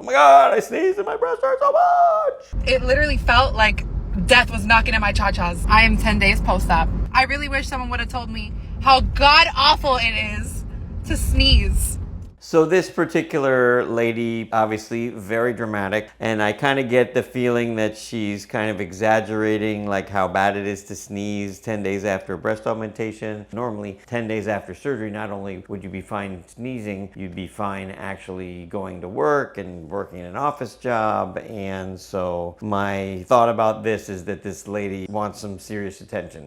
my God, I sneezed and my breast hurt so much. It literally felt like death was knocking at my cha-chas. I am 10 days post-op. I really wish someone would have told me how god-awful it is to sneeze. So this particular lady, obviously very dramatic, and I kind of get the feeling that she's kind of exaggerating like how bad it is to sneeze 10 days after a breast augmentation. Normally 10 days after surgery, not only would you be fine sneezing, you'd be fine actually going to work and working an office job. And so my thought about this is that this lady wants some serious attention.